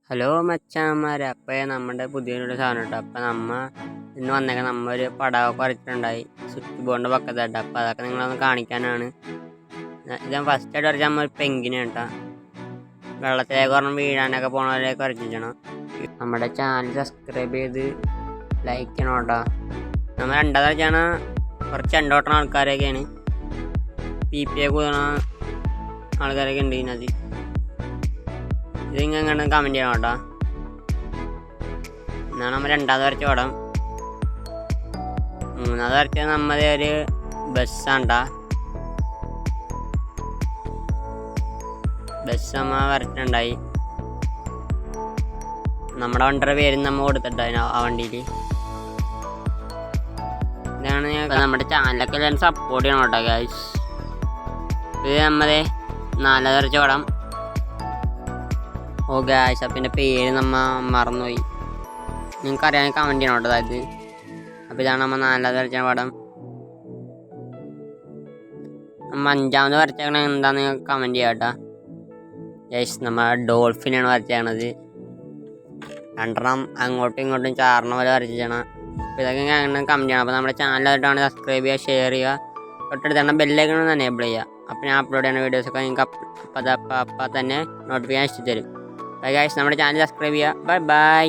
Hello മച്ചാന്മാരെ, അപ്പോൾ നമ്മുടെ പുതിയൊരു സാധനം കേട്ടോ. അപ്പോൾ ഇന്ന് വന്നേക്കാൻ ഒരു പടമൊക്കെ വരച്ചിട്ടുണ്ടായി സ്വിച്ച് ബോർഡിൻ്റെ പക്കത്തായിട്ട്. അപ്പോൾ അതൊക്കെ നിങ്ങളൊന്ന് കാണിക്കാനാണ്. ഇത് ഞാൻ ഫസ്റ്റായിട്ട് വരച്ച ഒരു പെങ്കിന് കേട്ടോ. വെള്ളത്തിലേക്ക് പറഞ്ഞ് വീഴാനൊക്കെ പോണവരെയൊക്കെ വരച്ചിരിക്കണം. നമ്മുടെ ചാനൽ സബ്സ്ക്രൈബ് ചെയ്ത് ലൈക്ക് ചെയ്യണം കേട്ടോ. നമ്മൾ രണ്ടാമത് വരച്ചാണ് കുറച്ച് രണ്ടോട്ടണ ആൾക്കാരൊക്കെയാണ്. PPA കൂടുന്ന ആൾക്കാരൊക്കെ ഉണ്ട് ഇതിനകത്ത്. ഇതിങ്ങനെ കമൻറ്റ് ചെയ്യണം കേട്ടോ. എന്നാണ് നമ്മൾ രണ്ടാമത് വരച്ച പടം. മൂന്നാമത് വരച്ചത് നമ്മുടെ ഒരു ബസ്സാണ് കേട്ടോ. ബസ് നമ്മൾ വരച്ചിട്ടുണ്ടായി. നമ്മുടെ വണ്ടിയുടെ പേര് നമ്മൾ കൊടുത്തിട്ടായി ആ വണ്ടിയിൽ. ഇതാണ് നമ്മുടെ ചാനലൊക്കെ എല്ലാവരും സപ്പോർട്ട് ചെയ്യണം കേട്ടോ ഗൈസ്. ഇത് നമ്മുടെ നാലാമത് വരച്ച പടം. ഓ ഗായ്സ്, അപ്പം എൻ്റെ പേര് മറന്നുപോയി. നിങ്ങൾക്ക് അറിയാൻ കമൻറ്റ് ചെയ്യണം കേട്ടോ. അതായത് അപ്പോൾ ഇതാണ് നമ്മൾ നാലാമത് വരച്ച പടം. അഞ്ചാമത് വരച്ചേക്കണ എന്താണെന്ന് നിങ്ങൾക്ക് കമൻറ്റ് ചെയ്യാം കേട്ടോ. ഗൈസ്, നമ്മൾ ഡോൾഫിനാണ് വരച്ചേക്കണത്. രണ്ടെണ്ണം അങ്ങോട്ടും ഇങ്ങോട്ടും ചാർണ പോലെ വരച്ചാണ്. അപ്പോൾ ഇതൊക്കെ അങ്ങനെ കമൻറ്റ് ചെയ്യണം. അപ്പോൾ നമ്മുടെ ചാനലായിട്ടാണ് സബ്സ്ക്രൈബ് ചെയ്യുക, ഷെയർ ചെയ്യുക, തൊട്ടടുത്ത് ബെല്ലൈക്കൺ ഒന്ന് എനേബിൾ ചെയ്യുക. അപ്പോൾ ഞാൻ അപ്ലോഡ് ചെയ്യുന്ന വീഡിയോസൊക്കെ നിങ്ങൾക്ക് അപ്പം തന്നെ നോട്ടിഫിക്കേഷൻ തരും. ബൈ ഗൈസ്, നമ്മുടെ ചാനൽ സബ്സ്ക്രൈബ് ചെയ്യുക. Bye bye.